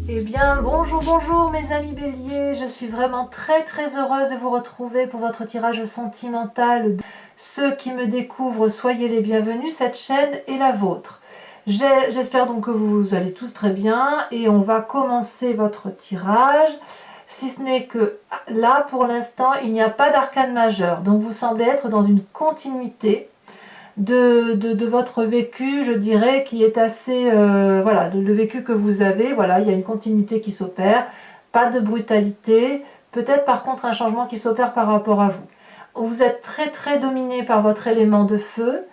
Eh bien, bonjour, bonjour mes amis béliers, je suis vraiment très heureuse de vous retrouver pour votre tirage sentimental. Ceux qui me découvrent, soyez les bienvenus, cette chaîne est la vôtre. J'espère donc que vous allez tous très bien et on va commencer votre tirage. Si ce n'est que là, pour l'instant, il n'y a pas d'arcane majeur, donc vous semblez être dans une continuité de votre vécu, je dirais, qui est assez, voilà, le vécu que vous avez, voilà, il y a une continuité qui s'opère, pas de brutalité, peut-être par contre un changement qui s'opère par rapport à vous. Vous êtes très dominé par votre élément de feu,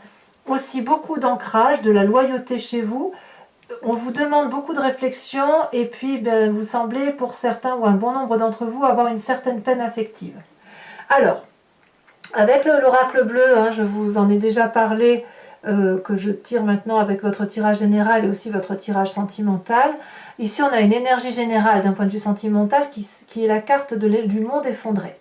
aussi beaucoup d'ancrage, de la loyauté chez vous, on vous demande beaucoup de réflexion et puis ben, vous semblez pour certains ou un bon nombre d'entre vous avoir une certaine peine affective. Alors, avec l'oracle bleu, hein, je vous en ai déjà parlé, que je tire maintenant avec votre tirage général et aussi votre tirage sentimental. Ici, on a une énergie générale d'un point de vue sentimental qui est la carte du monde effondré.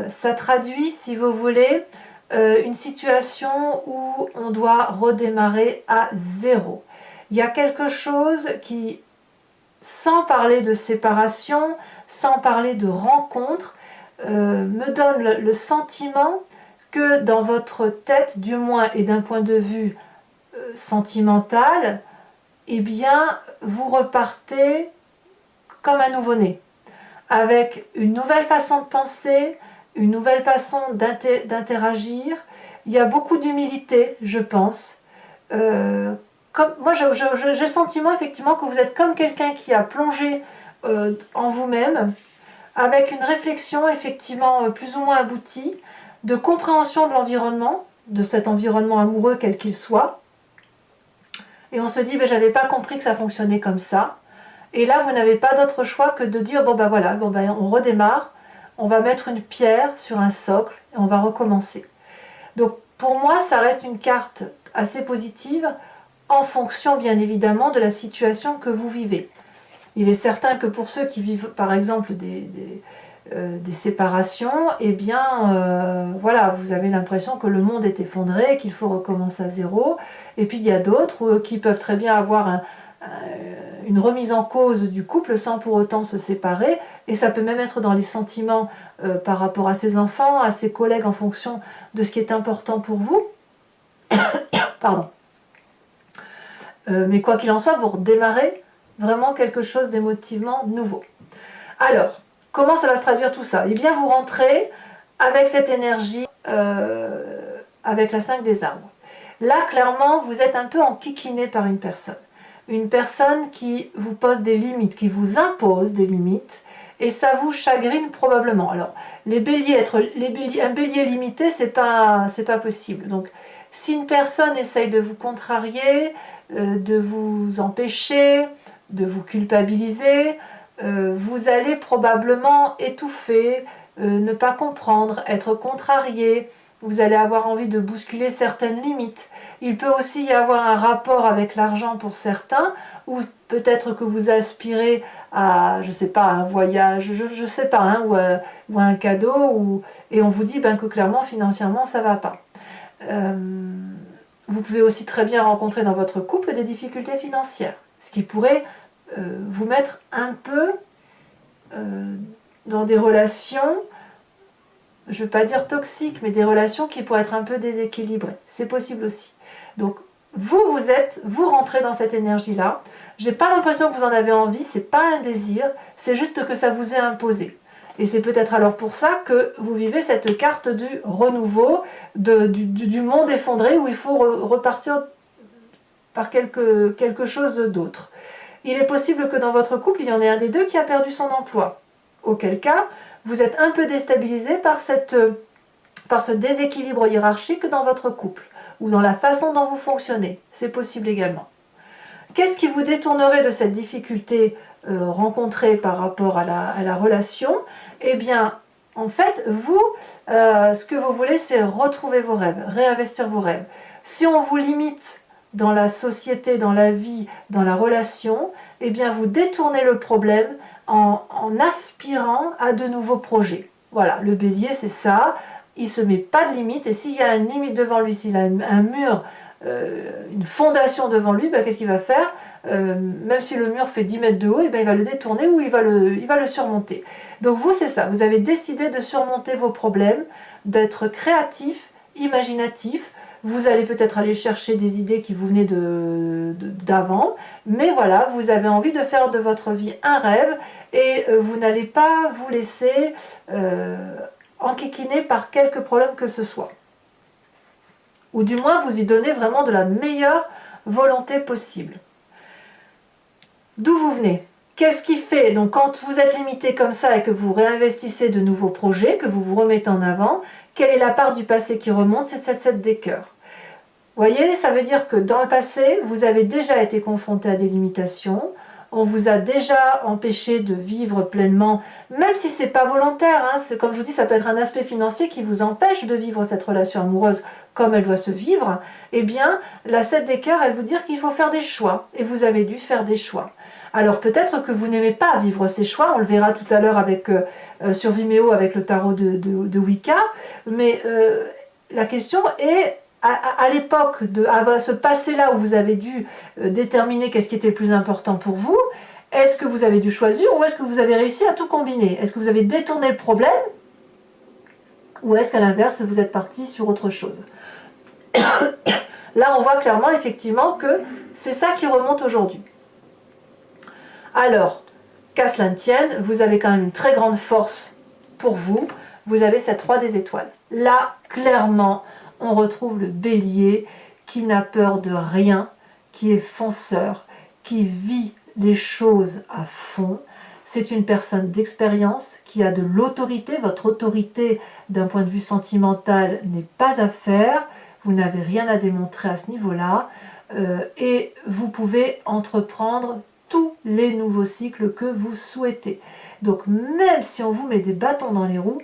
Ça traduit, si vous voulez, une situation où on doit redémarrer à zéro. Il y a quelque chose qui, sans parler de séparation, sans parler de rencontre, me donne le sentiment que dans votre tête, du moins et d'un point de vue sentimental, eh bien, vous repartez comme un nouveau-né, avec une nouvelle façon de penser, une nouvelle façon d'interagir. Il y a beaucoup d'humilité, je pense. Moi, j'ai le sentiment effectivement que vous êtes comme quelqu'un qui a plongé en vous-même, avec une réflexion effectivement plus ou moins aboutie, de compréhension de l'environnement, de cet environnement amoureux quel qu'il soit. Et on se dit, ben, j'avais pas compris que ça fonctionnait comme ça. Et là, vous n'avez pas d'autre choix que de dire, bon ben voilà, bon ben on redémarre, on va mettre une pierre sur un socle et on va recommencer. Donc pour moi, ça reste une carte assez positive en fonction bien évidemment de la situation que vous vivez. Il est certain que pour ceux qui vivent par exemple des séparations, eh bien voilà, vous avez l'impression que le monde est effondré, qu'il faut recommencer à zéro. Et puis il y a d'autres qui peuvent très bien avoir une remise en cause du couple sans pour autant se séparer. Et ça peut même être dans les sentiments par rapport à ses enfants, à ses collègues en fonction de ce qui est important pour vous. Pardon. Mais quoi qu'il en soit, vous redémarrez vraiment quelque chose d'émotivement nouveau. Alors, comment ça va se traduire tout ça? Eh bien, vous rentrez avec cette énergie, avec la 5 des arbres. Là, clairement, vous êtes un peu enquiquiné par une personne. Une personne qui vous pose des limites, qui vous impose des limites, et ça vous chagrine probablement. Alors, un bélier limité, c'est pas possible. Donc, si une personne essaye de vous contrarier, de vous empêcher, de vous culpabiliser, vous allez probablement étouffer, ne pas comprendre, être contrarié, vous allez avoir envie de bousculer certaines limites. Il peut aussi y avoir un rapport avec l'argent pour certains, ou peut-être que vous aspirez à, je sais pas, un voyage, je sais pas, hein, ou à un cadeau, et on vous dit ben, que clairement, financièrement, ça va pas. Vous pouvez aussi très bien rencontrer dans votre couple des difficultés financières, ce qui pourrait vous mettre un peu dans des relations, je ne veux pas dire toxiques, mais des relations qui pourraient être un peu déséquilibrées. C'est possible aussi. Donc, vous rentrez dans cette énergie-là. J'ai pas l'impression que vous en avez envie, c'est pas un désir, c'est juste que ça vous est imposé. Et c'est peut-être alors pour ça que vous vivez cette carte du renouveau, du monde effondré, où il faut repartir par quelque chose d'autre. Il est possible que dans votre couple, il y en ait un des deux qui a perdu son emploi. Auquel cas, vous êtes un peu déstabilisé par ce déséquilibre hiérarchique dans votre couple, ou dans la façon dont vous fonctionnez. C'est possible également. Qu'est-ce qui vous détournerait de cette difficulté rencontrée par rapport à la relation? Eh bien, en fait, vous, ce que vous voulez, c'est retrouver vos rêves, réinvestir vos rêves. Si on vous limite dans la société, dans la vie, dans la relation, eh bien, vous détournez le problème en aspirant à de nouveaux projets. Voilà, le bélier, c'est ça. Il ne se met pas de limite, et s'il y a une limite devant lui, s'il a un mur une fondation devant lui, ben, qu'est-ce qu'il va faire? Même si le mur fait 10 mètres de haut, et ben, il va le détourner ou il va le surmonter. Donc vous, c'est ça, vous avez décidé de surmonter vos problèmes, d'être créatif, imaginatif. Vous allez peut-être aller chercher des idées qui vous venaient d'avant, mais voilà, vous avez envie de faire de votre vie un rêve et vous n'allez pas vous laisser enquiquiner par quelque problème que ce soit. Ou du moins, vous y donnez vraiment de la meilleure volonté possible. D'où vous venez? Qu'est-ce qui fait, donc quand vous êtes limité comme ça et que vous réinvestissez de nouveaux projets, que vous vous remettez en avant, quelle est la part du passé qui remonte? C'est cette 7 des cœurs. Vous voyez, ça veut dire que dans le passé, vous avez déjà été confronté à des limitations, on vous a déjà empêché de vivre pleinement, même si ce n'est pas volontaire, hein, comme je vous dis, ça peut être un aspect financier qui vous empêche de vivre cette relation amoureuse comme elle doit se vivre. Eh bien, la 7 des cœurs, elle vous dit qu'il faut faire des choix, et vous avez dû faire des choix. Alors peut-être que vous n'aimez pas vivre ces choix, on le verra tout à l'heure sur Vimeo avec le tarot de Wicca, mais la question est, à l'époque, à ce passé-là où vous avez dû déterminer qu'est-ce qui était le plus important pour vous, est-ce que vous avez dû choisir ou est-ce que vous avez réussi à tout combiner? Est-ce que vous avez détourné le problème ou est-ce qu'à l'inverse, vous êtes parti sur autre chose? Là, on voit clairement, effectivement, que c'est ça qui remonte aujourd'hui. Alors, qu'à cela ne tienne, vous avez quand même une très grande force pour vous. Vous avez cette 3 des étoiles. Là, clairement, on retrouve le bélier qui n'a peur de rien, qui est fonceur, qui vit les choses à fond. C'est une personne d'expérience qui a de l'autorité. Votre autorité, d'un point de vue sentimental, n'est pas à faire. Vous n'avez rien à démontrer à ce niveau-là. Et vous pouvez entreprendre tous les nouveaux cycles que vous souhaitez. Donc même si on vous met des bâtons dans les roues,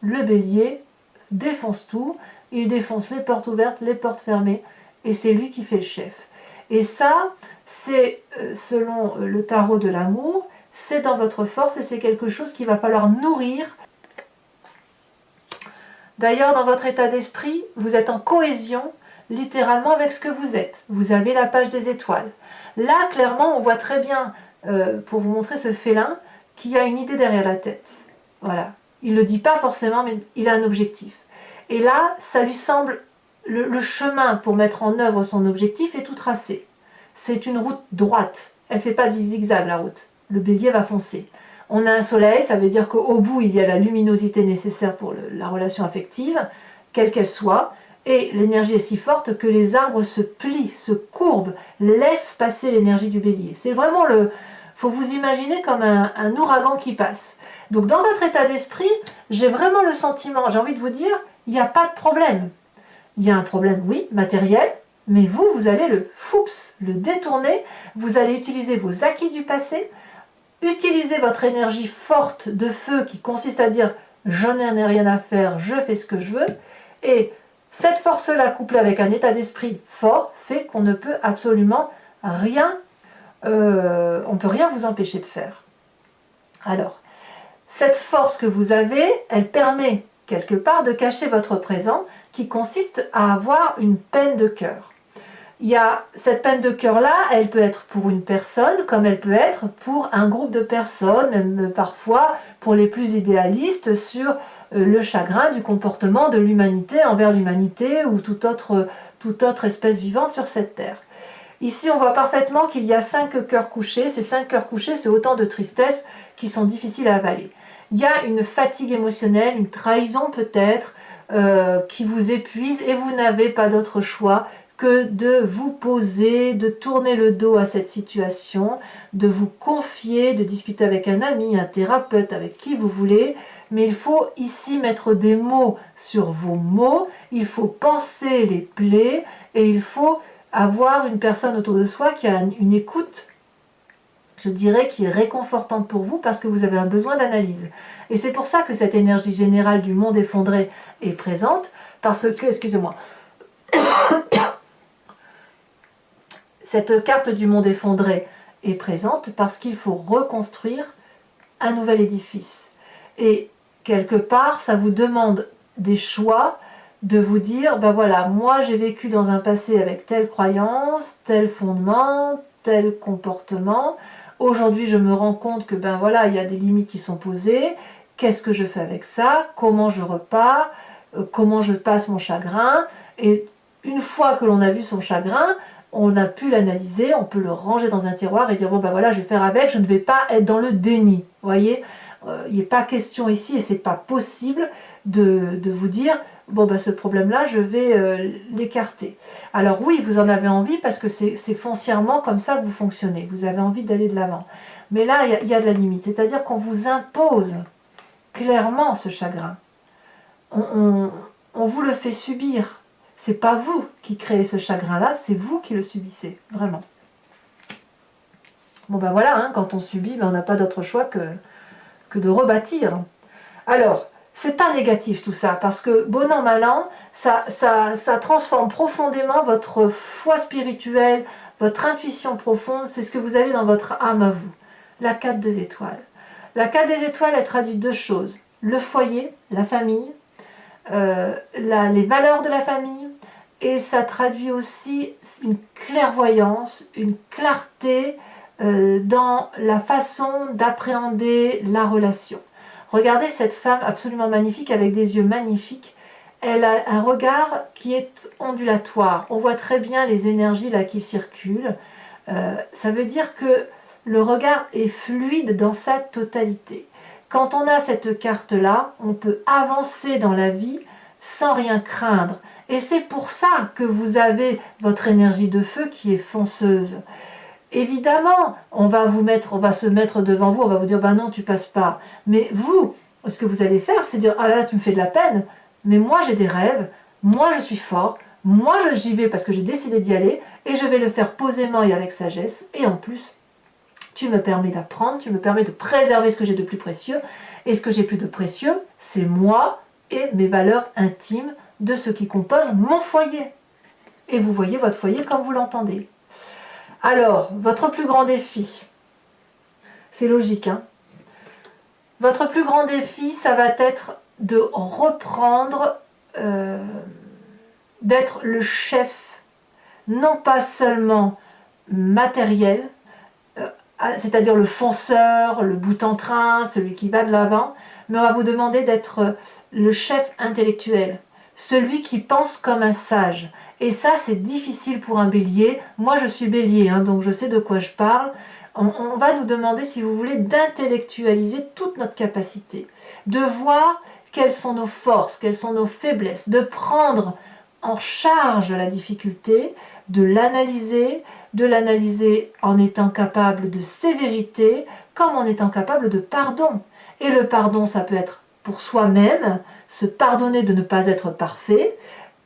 le bélier défonce tout, il défonce les portes ouvertes, les portes fermées, et c'est lui qui fait le chef. Et ça, c'est selon le tarot de l'amour, c'est dans votre force et c'est quelque chose qu'il va falloir nourrir. D'ailleurs, dans votre état d'esprit, vous êtes en cohésion littéralement avec ce que vous êtes. Vous avez la page des étoiles. Là, clairement, on voit très bien, pour vous montrer ce félin, qu'il y a une idée derrière la tête. Voilà. Il ne le dit pas forcément, mais il a un objectif. Et là, ça lui semble, le chemin pour mettre en œuvre son objectif est tout tracé. C'est une route droite. Elle ne fait pas de zigzag, la route. Le bélier va foncer. On a un soleil, ça veut dire qu'au bout, il y a la luminosité nécessaire pour la relation affective, quelle qu'elle soit. Et l'énergie est si forte que les arbres se plient, se courbent, laissent passer l'énergie du bélier. C'est vraiment le... faut vous imaginer comme un ouragan qui passe. Donc dans votre état d'esprit, j'ai vraiment le sentiment, j'ai envie de vous dire, il n'y a pas de problème. Il y a un problème, oui, matériel, mais vous allez le détourner, vous allez utiliser vos acquis du passé, utiliser votre énergie forte de feu qui consiste à dire « j'en ai rien à faire, je fais ce que je veux » et cette force-là, couplée avec un état d'esprit fort, fait qu'on ne peut absolument rien, on ne peut rien vous empêcher de faire. Alors, cette force que vous avez, elle permet quelque part de cacher votre présent qui consiste à avoir une peine de cœur. Il y a cette peine de cœur-là, elle peut être pour une personne comme elle peut être pour un groupe de personnes, même parfois pour les plus idéalistes sur le chagrin du comportement de l'humanité envers l'humanité ou toute autre espèce vivante sur cette terre. Ici, on voit parfaitement qu'il y a 5 cœurs couchés. Ces 5 cœurs couchés, c'est autant de tristesse qui sont difficiles à avaler. Il y a une fatigue émotionnelle, une trahison peut-être, qui vous épuise et vous n'avez pas d'autre choix que de vous poser, de tourner le dos à cette situation, de vous confier, de discuter avec un ami, un thérapeute, avec qui vous voulez. Mais il faut ici mettre des mots sur vos mots, il faut penser les plaies et il faut avoir une personne autour de soi qui a une écoute, je dirais, qui est réconfortante pour vous parce que vous avez un besoin d'analyse. Et c'est pour ça que cette énergie générale du monde effondré est présente, parce que, excusez-moi, cette carte du monde effondré est présente parce qu'il faut reconstruire un nouvel édifice. Et quelque part, ça vous demande des choix de vous dire, ben voilà, moi j'ai vécu dans un passé avec telle croyance, tel fondement, tel comportement. Aujourd'hui, je me rends compte que ben voilà, il y a des limites qui sont posées. Qu'est-ce que je fais avec ça? Comment je repars? Comment je passe mon chagrin? Et une fois que l'on a vu son chagrin, on a pu l'analyser, on peut le ranger dans un tiroir et dire bon ben voilà, je vais faire avec, je ne vais pas être dans le déni. Vous voyez, il n'est pas question ici et c'est pas possible de vous dire bon ben ce problème-là, je vais l'écarter. Alors oui, vous en avez envie parce que c'est foncièrement comme ça que vous fonctionnez. Vous avez envie d'aller de l'avant. Mais là, il y a de la limite. C'est-à-dire qu'on vous impose clairement ce chagrin. On vous le fait subir. C'est pas vous qui créez ce chagrin-là, c'est vous qui le subissez, vraiment. Bon ben voilà, hein, quand on subit, ben on n'a pas d'autre choix que de rebâtir. Alors, c'est pas négatif tout ça, parce que bon an, mal an, ça transforme profondément votre foi spirituelle, votre intuition profonde, c'est ce que vous avez dans votre âme à vous. La 4 des étoiles. La 4 des étoiles, elle traduit deux choses. Le foyer, la famille, les valeurs de la famille, et ça traduit aussi une clairvoyance, une clarté dans la façon d'appréhender la relation. Regardez cette femme absolument magnifique avec des yeux magnifiques. Elle a un regard qui est ondulatoire. On voit très bien les énergies là qui circulent. Ça veut dire que le regard est fluide dans sa totalité. Quand on a cette carte-là, on peut avancer dans la vie sans rien craindre. Et c'est pour ça que vous avez votre énergie de feu qui est fonceuse. Évidemment, on va se mettre devant vous, on va vous dire, ben non, tu passes pas. Mais vous, ce que vous allez faire, c'est dire, ah là, tu me fais de la peine, mais moi j'ai des rêves, moi je suis fort, moi j'y vais parce que j'ai décidé d'y aller, et je vais le faire posément et avec sagesse, et en plus, tu me permets d'apprendre, tu me permets de préserver ce que j'ai de plus précieux, et ce que j'ai plus de précieux, c'est moi et mes valeurs intimes de ce qui compose mon foyer. Et vous voyez votre foyer comme vous l'entendez. Alors, votre plus grand défi, c'est logique, hein? Votre plus grand défi, ça va être de reprendre, d'être le chef, non pas seulement matériel, c'est-à-dire le fonceur, le bout en train, celui qui va de l'avant, mais on va vous demander d'être le chef intellectuel, celui qui pense comme un sage. Et ça, c'est difficile pour un bélier. Moi, je suis bélier, hein, donc je sais de quoi je parle. On va nous demander, si vous voulez, d'intellectualiser toute notre capacité, de voir quelles sont nos forces, quelles sont nos faiblesses, de prendre en charge la difficulté, de l'analyser en étant capable de sévérité, comme en étant capable de pardon. Et le pardon, ça peut être pour soi-même, se pardonner de ne pas être parfait,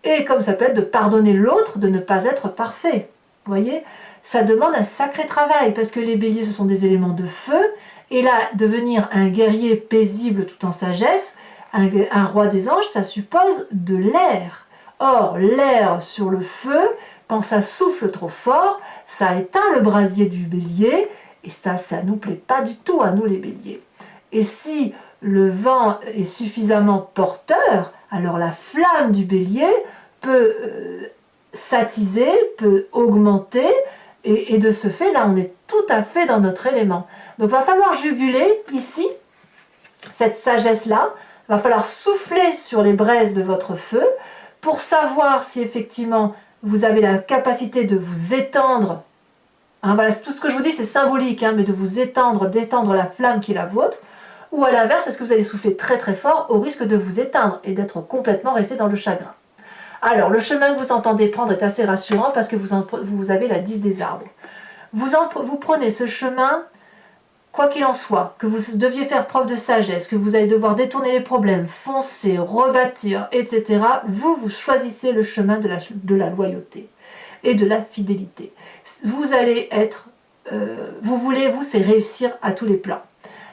et comme ça peut être de pardonner l'autre de ne pas être parfait. Vous voyez, ça demande un sacré travail, parce que les béliers, ce sont des éléments de feu, et là, devenir un guerrier paisible tout en sagesse, un roi des anges, ça suppose de l'air. Or, l'air sur le feu, quand ça souffle trop fort, ça éteint le brasier du bélier, et ça nous plaît pas du tout à nous les béliers. Et si le vent est suffisamment porteur, alors la flamme du bélier peut s'attiser, peut augmenter, et de ce fait, là, on est tout à fait dans notre élément. Donc, il va falloir juguler ici, cette sagesse-là, il va falloir souffler sur les braises de votre feu pour savoir si effectivement vous avez la capacité de vous étendre. Hein, voilà, tout ce que je vous dis, c'est symbolique, hein, mais de vous étendre, d'étendre la flamme qui est la vôtre. Ou à l'inverse, est-ce que vous allez souffler très très fort au risque de vous éteindre et d'être complètement resté dans le chagrin? Alors, le chemin que vous entendez prendre est assez rassurant parce que vous avez la 10 des arbres. Vous prenez ce chemin, quoi qu'il en soit, que vous deviez faire preuve de sagesse, que vous allez devoir détourner les problèmes, foncer, rebâtir, etc. Vous choisissez le chemin de la loyauté et de la fidélité. Vous allez être, c'est réussir à tous les plans.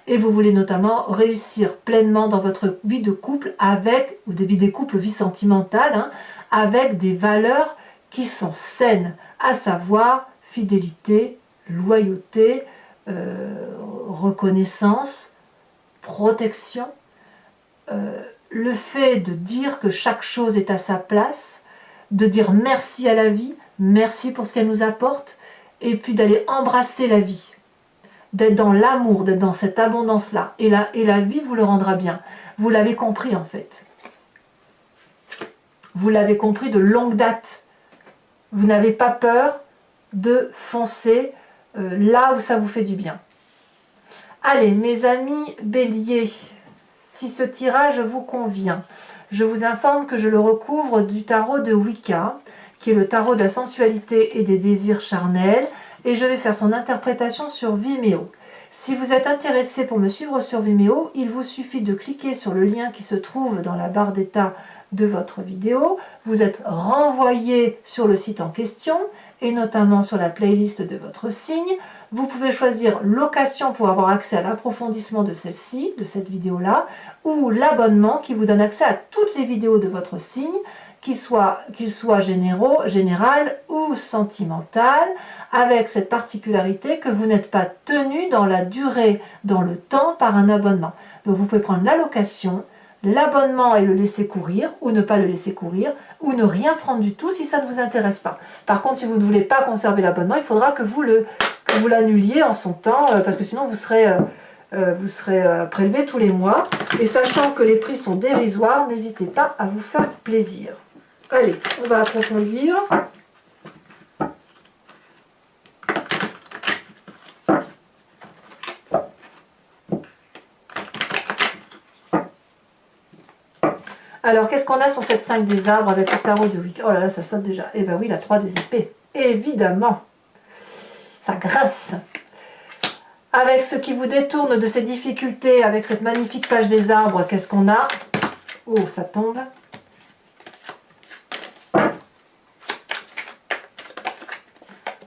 Et vous voulez notamment réussir pleinement dans votre vie de couple ou de vie des couples, vie sentimentale, hein, avec des valeurs qui sont saines, à savoir fidélité, loyauté, reconnaissance, protection, le fait de dire que chaque chose est à sa place, de dire merci à la vie, merci pour ce qu'elle nous apporte, et puis d'aller embrasser la vie, d'être dans l'amour, d'être dans cette abondance-là. Et la vie vous le rendra bien. Vous l'avez compris en fait. Vous l'avez compris de longue date. Vous n'avez pas peur de foncer là où ça vous fait du bien. Allez, mes amis béliers, si ce tirage vous convient, je vous informe que je le recouvre du tarot de Wicca, qui est le tarot de la sensualité et des désirs charnels, et je vais faire son interprétation sur Vimeo. Si vous êtes intéressé pour me suivre sur Vimeo, il vous suffit de cliquer sur le lien qui se trouve dans la barre d'état de votre vidéo. Vous êtes renvoyé sur le site en question, et notamment sur la playlist de votre signe. Vous pouvez choisir location pour avoir accès à l'approfondissement de celle-ci, de cette vidéo-là, ou l'abonnement qui vous donne accès à toutes les vidéos de votre signe, qu'ils soient général ou sentimental, avec cette particularité que vous n'êtes pas tenu dans la durée, dans le temps, par un abonnement. Donc vous pouvez prendre la location, l'abonnement et le laisser courir, ou ne pas le laisser courir, ou ne rien prendre du tout si ça ne vous intéresse pas. Par contre, si vous ne voulez pas conserver l'abonnement, il faudra que vous l'annuliez en son temps, parce que sinon vous serez prélevé tous les mois. Et sachant que les prix sont dérisoires, n'hésitez pas à vous faire plaisir. Allez, on va approfondir. Alors, qu'est-ce qu'on a sur cette 5 des arbres avec le tarot de Wicca? Oh là là, ça saute déjà. Eh bien oui, la 3 des épées. Évidemment. Ça grince. Avec ce qui vous détourne de ces difficultés, avec cette magnifique page des arbres, qu'est-ce qu'on a? Oh, ça tombe.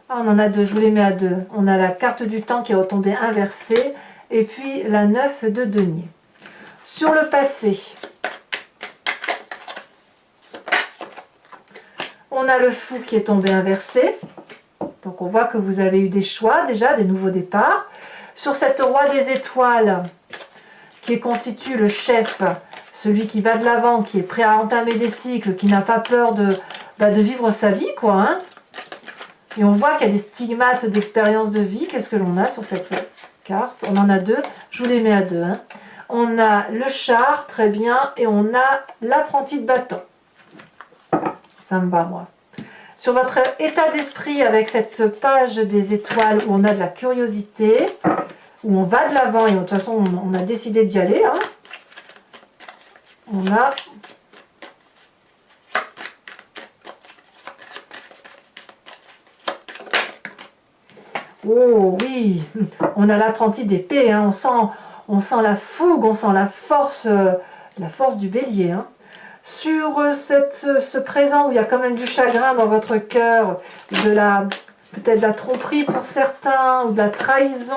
Ah, on en a deux, je vous les mets à deux. On a la carte du temps qui est retombée inversée, et puis la 9 de denier. Sur le passé, on a le fou qui est tombé inversé. Donc on voit que vous avez eu des choix déjà, des nouveaux départs. Sur cette roi des étoiles, qui constitue le chef, celui qui va de l'avant, qui est prêt à entamer des cycles, qui n'a pas peur de vivre sa vie, quoi. Hein. Et on voit qu'il y a des stigmates d'expérience de vie. Qu'est-ce que l'on a sur cette carte? On en a deux, je vous les mets à deux. Hein. On a le char, très bien, et on a l'apprenti de bâton. Ça me va, moi. Sur votre état d'esprit, avec cette page des étoiles où on a de la curiosité, où on va de l'avant, et de toute façon, on a décidé d'y aller. Hein. On a... Oh oui, on a l'apprenti d'épée, hein. On sent la fougue, on sent la force du bélier. Hein. Sur ce présent où il y a quand même du chagrin dans votre cœur, peut-être de la tromperie pour certains, ou de la trahison,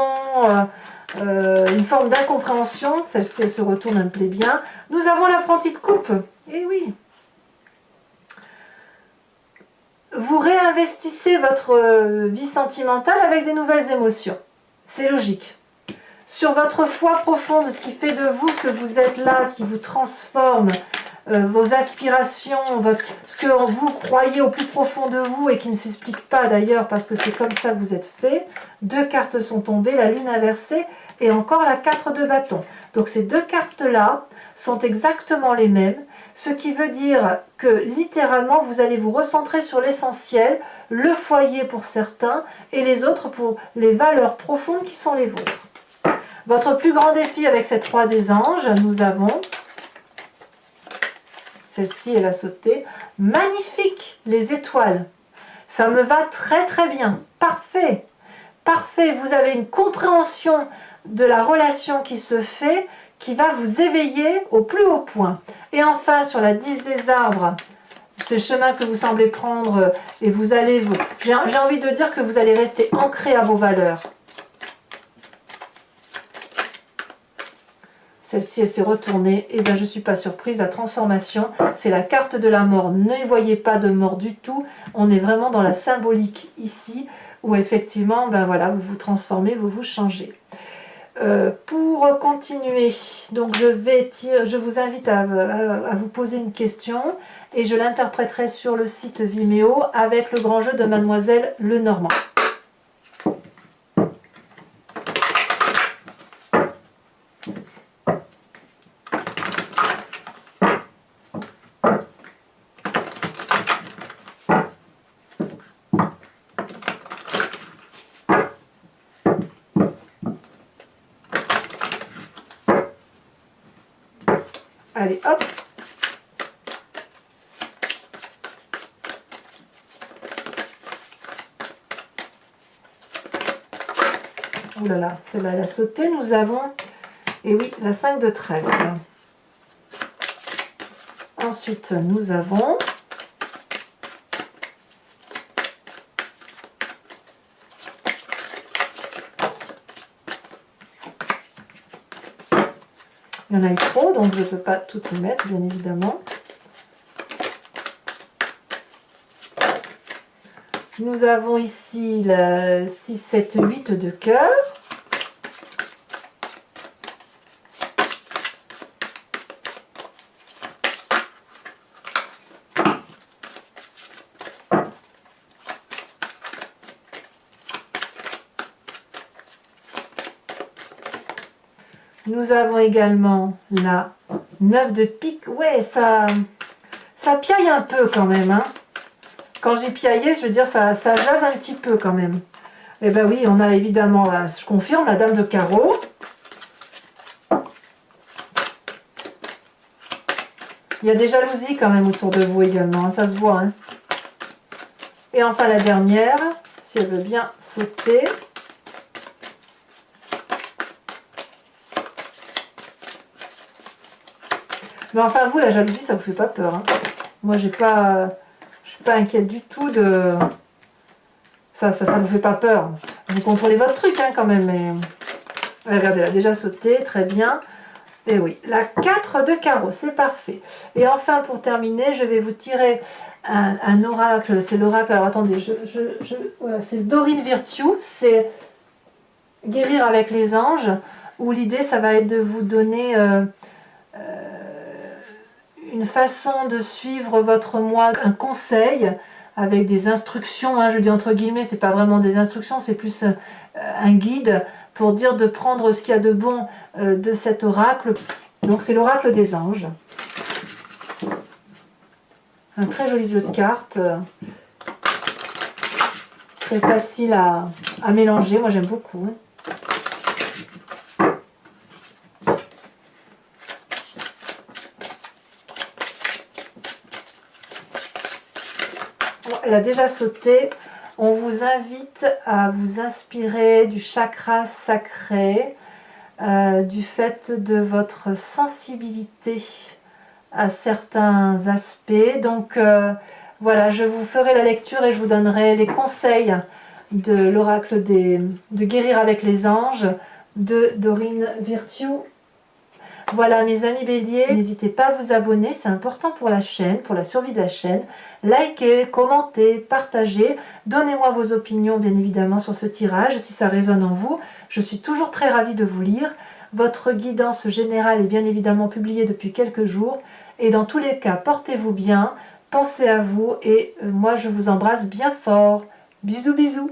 une forme d'incompréhension, celle-ci elle se retourne, elle me plaît bien. Nous avons l'apprenti de coupe, eh oui. Vous réinvestissez votre vie sentimentale avec des nouvelles émotions. C'est logique. Sur votre foi profonde, ce qui fait de vous ce que vous êtes là, ce qui vous transforme, vos aspirations, ce que vous croyez au plus profond de vous et qui ne s'explique pas d'ailleurs parce que c'est comme ça que vous êtes fait. Deux cartes sont tombées, la lune inversée et encore la 4 de bâton. Donc ces deux cartes-là sont exactement les mêmes. Ce qui veut dire que littéralement, vous allez vous recentrer sur l'essentiel, le foyer pour certains, et les autres pour les valeurs profondes qui sont les vôtres. Votre plus grand défi avec cette roi des anges, nous avons, celle-ci elle a sauté, magnifique, les étoiles. Ça me va très très bien, parfait, parfait. Vous avez une compréhension de la relation qui se fait, qui va vous éveiller au plus haut point. Et enfin, sur la 10 des arbres, c'est le chemin que vous semblez prendre et vous allez... J'ai envie de dire que vous allez rester ancré à vos valeurs. Celle-ci, elle s'est retournée. Et bien, je ne suis pas surprise. La transformation, c'est la carte de la mort. Ne voyez pas de mort du tout. On est vraiment dans la symbolique ici, où effectivement, ben voilà, vous vous transformez, vous vous changez. Pour continuer, donc je vous invite à vous poser une question et je l'interpréterai sur le site Vimeo avec le grand jeu de Mademoiselle Lenormand. Allez, hop! Ouh là là, celle-là, elle a sauté. Nous avons, et oui, la 5 de trèfle. Ensuite, nous avons il y en a eu trop, donc je ne peux pas toutes les mettre, bien évidemment. Nous avons ici la 6, 7, 8 de cœur. Nous avons également la 9 de pique. Ouais, ça piaille un peu quand même. Hein. Quand j'ai piaillé, je veux dire, ça jase un petit peu quand même. Et ben oui, on a évidemment, je confirme, la dame de carreau. Il y a des jalousies quand même autour de vous également, hein, ça se voit. Hein. Et enfin la dernière, si elle veut bien sauter. Mais enfin vous, la jalousie, ça vous fait pas peur. Hein. Moi, je suis pas inquiète du tout de... Ça vous fait pas peur. Vous contrôlez votre truc hein, quand même. Mais... Regardez, elle a déjà sauté, très bien. Et oui, la 4 de carreau, c'est parfait. Et enfin, pour terminer, je vais vous tirer un oracle. C'est l'oracle, alors attendez, voilà, c'est Dorine Virtue, c'est guérir avec les anges, où l'idée, ça va être de vous donner une façon de suivre votre mois, un conseil avec des instructions, hein, je dis entre guillemets, c'est pas vraiment des instructions, c'est plus un guide pour dire de prendre ce qu'il y a de bon de cet oracle. Donc c'est l'oracle des anges. Un très joli jeu de cartes, très facile à mélanger, moi j'aime beaucoup. Hein. Elle a déjà sauté. On vous invite à vous inspirer du chakra sacré, du fait de votre sensibilité à certains aspects. Donc voilà, je vous ferai la lecture et je vous donnerai les conseils de l'oracle de guérir avec les anges de Dorine Virtue. Voilà mes amis béliers, n'hésitez pas à vous abonner, c'est important pour la chaîne, pour la survie de la chaîne. Likez, commentez, partagez, donnez-moi vos opinions bien évidemment sur ce tirage si ça résonne en vous. Je suis toujours très ravie de vous lire. Votre guidance générale est bien évidemment publiée depuis quelques jours. Et dans tous les cas, portez-vous bien, pensez à vous et moi je vous embrasse bien fort. Bisous bisous.